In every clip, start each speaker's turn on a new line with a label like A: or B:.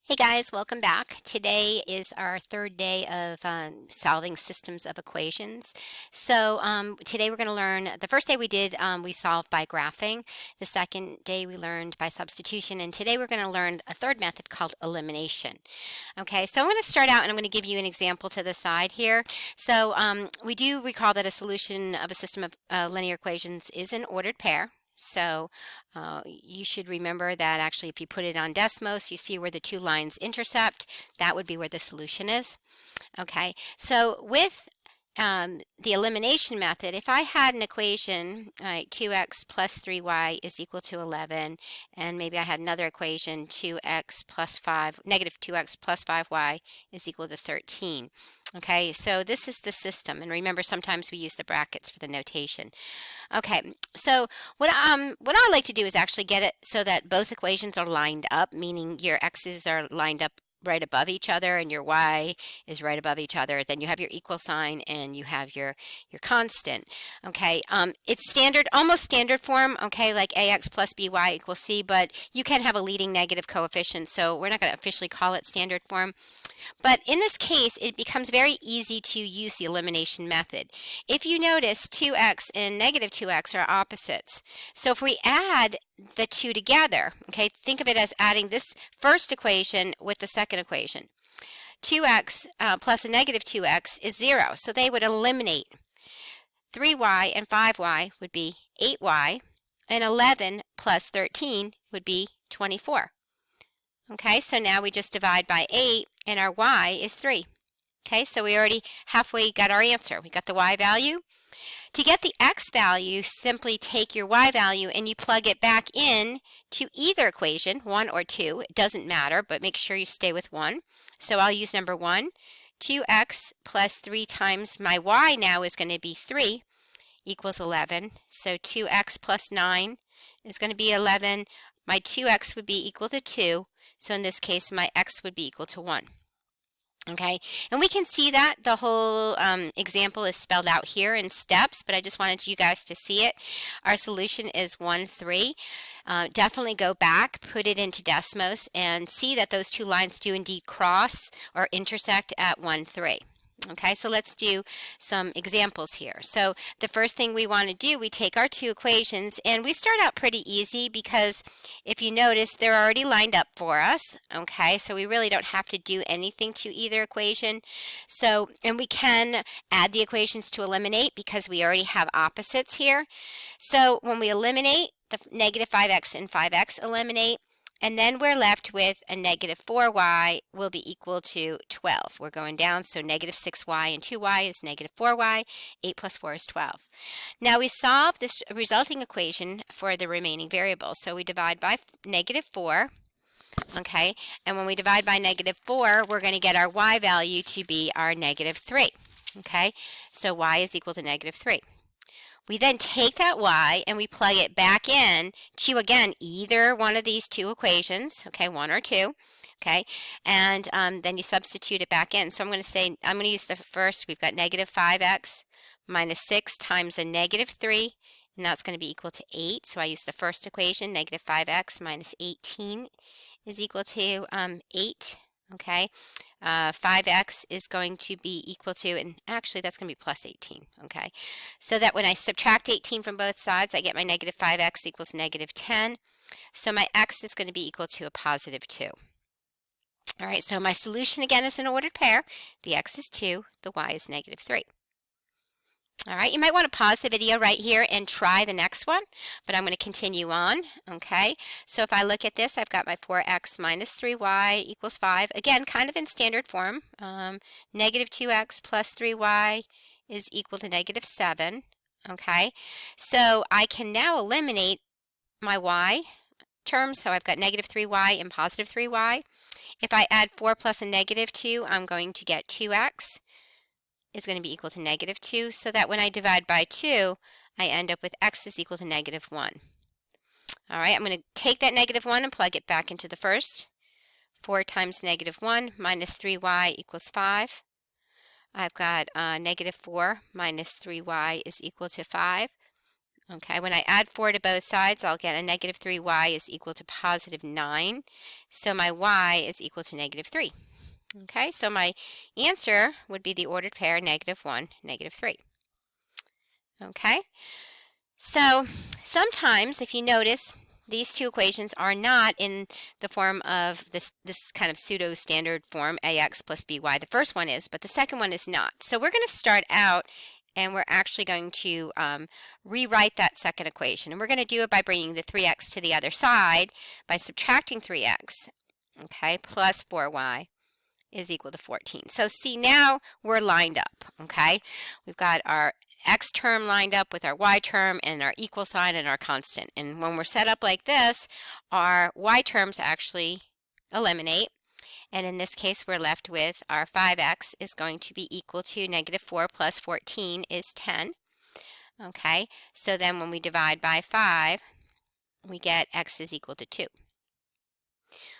A: Hey guys, welcome back. Today is our third day of solving systems of equations. Today we're going to learn, the first day we solved by graphing. The second day we learned by substitution. And today we're going to learn a third method called elimination. Okay, so I'm going to start out and I'm going to give you an example to the side here. We do recall that a solution of a system of linear equations is an ordered pair. You should remember that actually if you put it on Desmos, you see where the two lines intercept. That would be where the solution is. Okay, so with the elimination method, if I had an equation, 2x plus 3y is equal to 11, and maybe I had another equation, 2x plus 5, negative 2x plus 5y is equal to 13. Okay, so this is the system, and remember sometimes we use the brackets for the notation. Okay, so what I like to do is actually get it so that both equations are lined up, meaning your x's are lined up right above each other and your y is right above each other. Then you have your equal sign and you have your constant. Okay, it's standard, almost standard form, okay, like ax plus by equals c, but you can have a leading negative coefficient, so we're not going to officially call it standard form. But in this case, it becomes very easy to use the elimination method. If you notice, 2x and negative 2x are opposites. So if we add the two together, okay, think of it as adding this first equation with the second equation. 2x plus a negative 2x is 0, so they would eliminate. 3y and 5y would be 8y, and 11 plus 13 would be 24. Okay, so now we just divide by 8, and our y is 3. Okay, so we already halfway got our answer. We got the y value. To get the x value, simply take your y value and you plug it back in to either equation, 1 or 2. It doesn't matter, but make sure you stay with 1. So I'll use number 1. 2x plus 3 times my y now is going to be 3 equals 11. So 2x plus 9 is going to be 11. My 2x would be equal to 2. So in this case, my x would be equal to 1. Okay, and we can see that the whole example is spelled out here in steps, but I just wanted you guys to see it. Our solution is 1, 3. Definitely go back, put it into Desmos, and see that those two lines do indeed cross or intersect at 1, 3. Okay, so let's do some examples here. So the first thing we want to do, we take our two equations, and we start out pretty easy because if you notice, they're already lined up for us. Okay, so we really don't have to do anything to either equation. And we can add the equations to eliminate because we already have opposites here. So when we eliminate, the negative 5x and 5x eliminate. And then we're left with a negative 4y will be equal to 12. We're going down, so negative 6y and 2y is negative 4y. 8 plus 4 is 12. Now we solve this resulting equation for the remaining variables. So we divide by negative 4. Okay, and when we divide by negative 4, we're going to get our y value to be our negative 3. Okay, so y is equal to negative 3. We then take that y and we plug it back in to, again, either one of these two equations, okay, 1 or 2, okay, and then you substitute it back in. So I'm going to use the first. We've got negative 5x minus 6 times a negative 3, and that's going to be equal to 8. So I use the first equation, negative 5x minus 18 is equal to 8, okay. 5x is going to be equal to, and actually that's going to be plus 18, okay? So that when I subtract 18 from both sides, I get my negative 5x equals negative 10. So my x is going to be equal to a positive 2. All right, so my solution again is an ordered pair. The x is 2, the y is negative 3. All right, you might want to pause the video right here and try the next one, but I'm going to continue on, okay? So if I look at this, I've got my 4x minus 3y equals 5. Again, kind of in standard form. Negative 2x plus 3y is equal to negative 7, okay? So I can now eliminate my y term, so I've got negative 3y and positive 3y. If I add 4 plus a negative 2, I'm going to get 2x is going to be equal to negative 2, so that when I divide by 2, I end up with x is equal to negative 1. All right, I'm going to take that negative 1 and plug it back into the first. 4 times negative 1 minus 3y equals 5. I've got negative 4 minus 3y is equal to 5. Okay, when I add 4 to both sides, I'll get a negative 3y is equal to positive 9. So my y is equal to negative 3. Okay, so my answer would be the ordered pair negative 1, negative 3. Okay, so sometimes if you notice, these two equations are not in the form of this kind of pseudo-standard form, ax plus by. The first one is, but the second one is not. So we're going to start out and we're actually going to rewrite that second equation. And we're going to do it by bringing the 3x to the other side by subtracting 3x, okay, plus 4y is equal to 14. So see, now we're lined up, okay? We've got our x term lined up with our y term and our equal sign and our constant. And when we're set up like this, our y terms actually eliminate. And in this case, we're left with our 5x is going to be equal to negative 4 plus 14 is 10. Okay, so then when we divide by 5, we get x is equal to 2.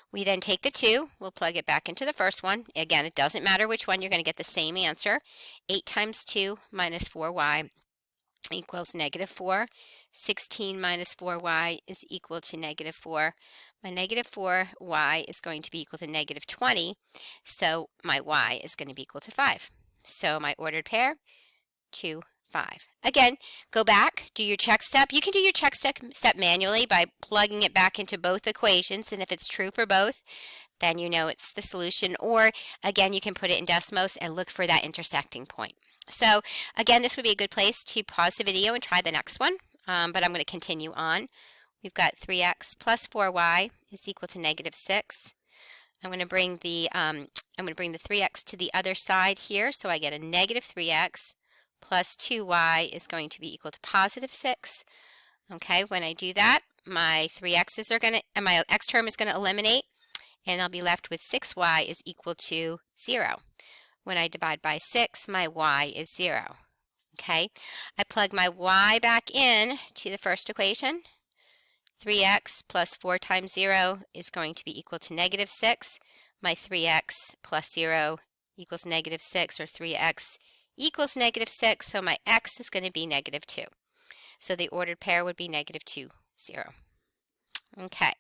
A: We then take the 2, we'll plug it back into the first one. Again, it doesn't matter which one, you're going to get the same answer. 8 times 2 minus 4y equals negative 4. 16 minus 4y is equal to negative 4. My negative 4y is going to be equal to negative 20, so my y is going to be equal to 5. So my ordered pair, 2, 5. Again, go back, do your check step. You can do your check step manually by plugging it back into both equations, and if it's true for both, then you know it's the solution. Or again, you can put it in Desmos and look for that intersecting point. So again, this would be a good place to pause the video and try the next one, but I'm going to continue on. We've got 3x plus 4y is equal to negative 6. I'm going to bring the 3x to the other side here, so I get a negative 3x plus 2y is going to be equal to positive 6. Okay, when I do that, my 3x's are going to, and my x term is going to eliminate, and I'll be left with 6y is equal to 0. When I divide by 6, my y is 0. Okay, I plug my y back in to the first equation. 3x plus 4 times 0 is going to be equal to negative 6. My 3x plus 0 equals negative 6, or 3x equals negative 6, so my x is going to be negative 2. So the ordered pair would be negative 2, 0. Okay,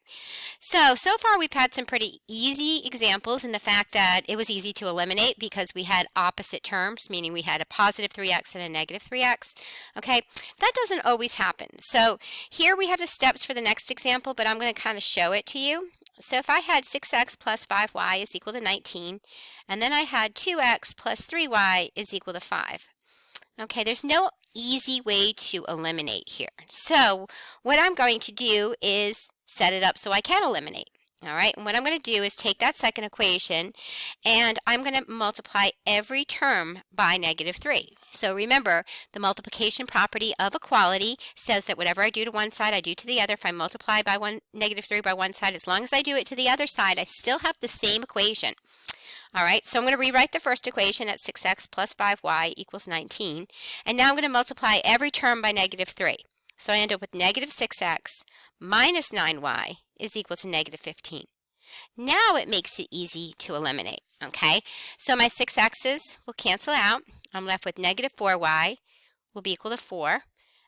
A: so far we've had some pretty easy examples in the fact that it was easy to eliminate because we had opposite terms, meaning we had a positive 3x and a negative 3x. Okay, that doesn't always happen. So here we have the steps for the next example, but I'm going to kind of show it to you. So if I had 6x plus 5y is equal to 19, and then I had 2x plus 3y is equal to 5. Okay, there's no easy way to eliminate here. So what I'm going to do is set it up so I can eliminate. All right, and what I'm going to do is take that second equation and I'm going to multiply every term by negative 3. So remember, the multiplication property of equality says that whatever I do to one side, I do to the other. If I multiply by negative 3 by one side, as long as I do it to the other side, I still have the same equation. All right, so I'm going to rewrite the first equation at 6x plus 5y equals 19. And now I'm going to multiply every term by negative 3. So I end up with negative 6x minus 9y is equal to negative 15. Now it makes it easy to eliminate, okay? So my 6x's will cancel out. I'm left with negative 4y will be equal to 4.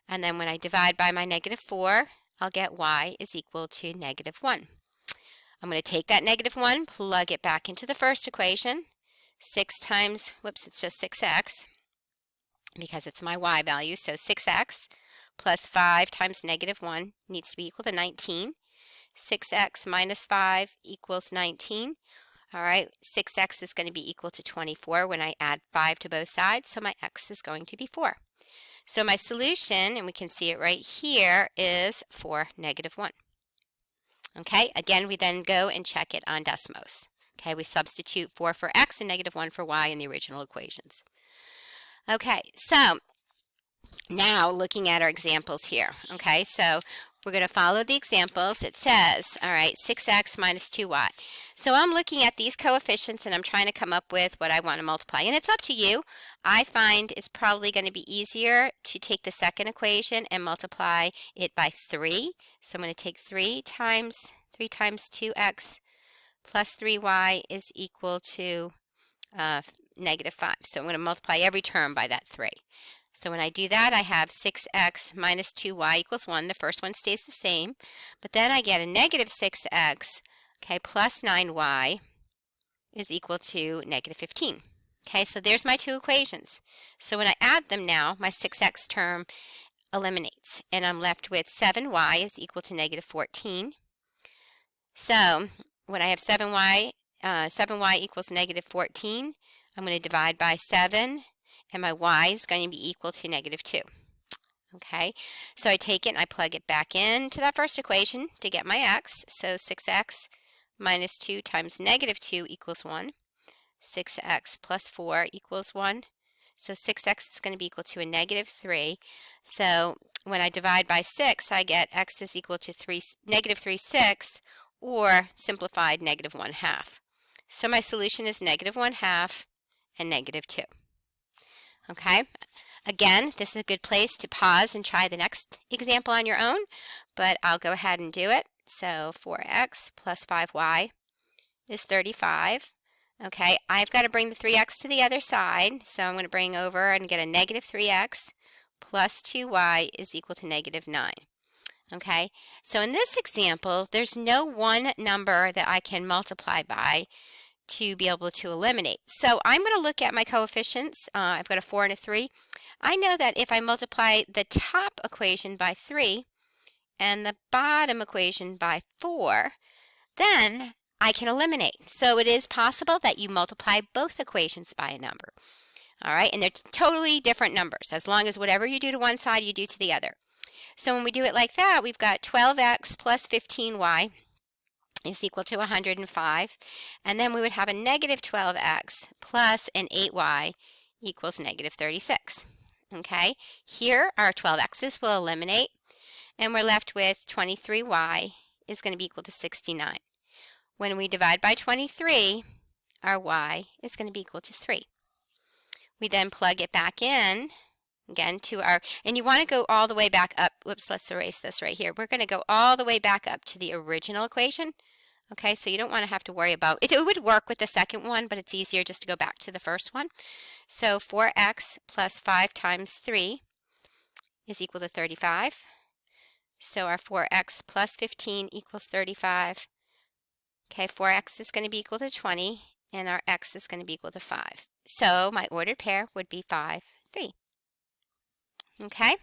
A: And then when I divide by my negative 4, I'll get y is equal to negative 1. I'm going to take that negative 1, plug it back into the first equation. 6 times, whoops, it's just 6x because it's my y value. So 6x plus 5 times negative 1 needs to be equal to 19. 6x minus 5 equals 19. All right, 6x is going to be equal to 24 when I add 5 to both sides, so my x is going to be 4. So my solution, and we can see it right here, is 4, negative 1. Okay, again, we then go and check it on Desmos. Okay, we substitute 4 for x and negative 1 for y in the original equations. Okay, so now looking at our examples here. Okay, so we're going to follow the examples. It says, all right, 6x minus 2y. So I'm looking at these coefficients and I'm trying to come up with what I want to multiply. And it's up to you. I find it's probably going to be easier to take the second equation and multiply it by 3. So I'm going to take 3 times 2x plus 3y is equal to negative 5. So I'm going to multiply every term by that 3. So when I do that, I have 6x minus 2y equals 1. The first one stays the same. But then I get a negative 6x, okay, plus 9y is equal to negative 15. Okay, so there's my two equations. So when I add them now, my 6x term eliminates, and I'm left with 7y is equal to negative 14. So when I have 7y equals negative 14, I'm going to divide by 7, and my y is going to be equal to negative 2. Okay, so I take it and I plug it back into that first equation to get my x. So 6x minus 2 times negative 2 equals 1. 6x plus 4 equals 1. So 6x is going to be equal to a negative 3. So when I divide by 6, I get x is equal to negative 3/6, or simplified negative 1/2. So my solution is negative 1/2 and negative 2. Okay, again, this is a good place to pause and try the next example on your own, but I'll go ahead and do it. So 4x plus 5y is 35. Okay, I've got to bring the 3x to the other side, so I'm going to bring over and get a negative 3x plus 2y is equal to negative 9. Okay, so in this example, there's no one number that I can multiply by to be able to eliminate. So I'm going to look at my coefficients. I've got a 4 and a 3. I know that if I multiply the top equation by 3 and the bottom equation by 4, then I can eliminate. So it is possible that you multiply both equations by a number. All right, and they're totally different numbers, as long as whatever you do to one side, you do to the other. So when we do it like that, we've got 12x plus 15y is equal to 105, and then we would have a negative 12x plus an 8y equals negative 36. Okay, here our 12x's will eliminate, and we're left with 23y is going to be equal to 69. When we divide by 23, our y is going to be equal to 3. We then plug it back in, again, to our, and you want to go all the way back up. Whoops, let's erase this right here. We're going to go all the way back up to the original equation. Okay, so you don't want to have to worry about it. It would work with the second one, but it's easier just to go back to the first one. So 4x plus 5 times 3 is equal to 35. So our 4x plus 15 equals 35. Okay, 4x is going to be equal to 20, and our x is going to be equal to 5. So my ordered pair would be 5, 3. Okay?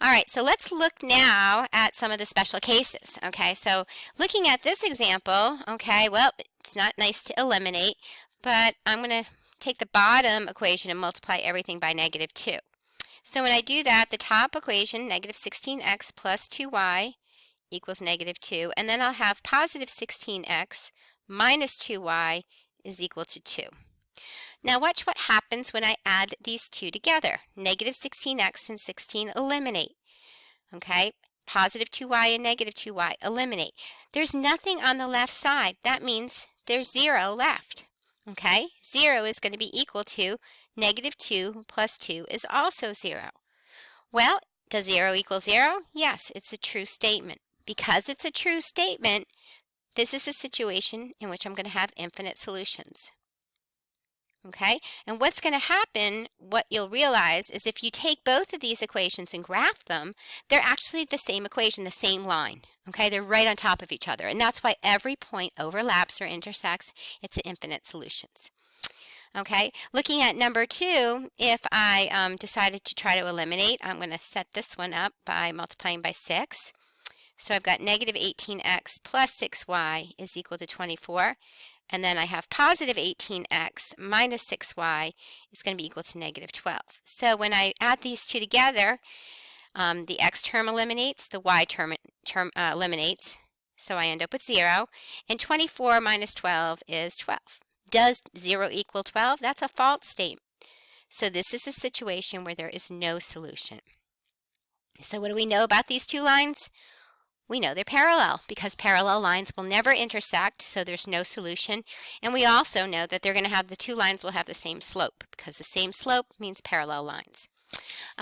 A: All right, so let's look now at some of the special cases. Okay, so looking at this example, okay, well, it's not nice to eliminate, but I'm going to take the bottom equation and multiply everything by negative 2. So when I do that, the top equation, negative 16x plus 2y, equals negative 2, and then I'll have positive 16x minus 2y is equal to 2. Now watch what happens when I add these two together. Negative 16x and 16 eliminate. Okay, positive 2y and negative 2y eliminate. There's nothing on the left side. That means there's 0 left. Okay, 0 is going to be equal to negative 2 plus 2 is also 0. Well, does 0 equal 0? Yes, it's a true statement. Because it's a true statement, this is a situation in which I'm going to have infinite solutions. Okay, and what's going to happen, what you'll realize, is if you take both of these equations and graph them, they're actually the same equation, the same line. Okay, they're right on top of each other, and that's why every point overlaps or intersects. It's infinite solutions. Okay, looking at number 2, if I decided to try to eliminate, I'm going to set this one up by multiplying by 6. So I've got negative 18x plus 6y is equal to 24. And then I have positive 18x minus 6y is going to be equal to negative 12. So when I add these two together, the x term eliminates, the y term eliminates. So I end up with 0. And 24 minus 12 is 12. Does 0 equal 12? That's a false statement. So this is a situation where there is no solution. So what do we know about these two lines? We know they're parallel because parallel lines will never intersect, so there's no solution. And we also know that they're going to have, the two lines will have the same slope because the same slope means parallel lines.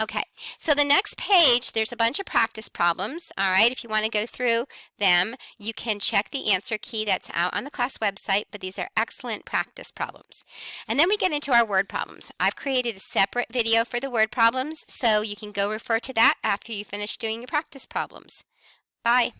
A: Okay, so the next page, there's a bunch of practice problems. All right, if you want to go through them, you can check the answer key that's out on the class website, but these are excellent practice problems. And then we get into our word problems. I've created a separate video for the word problems, so you can go refer to that after you finish doing your practice problems. Bye.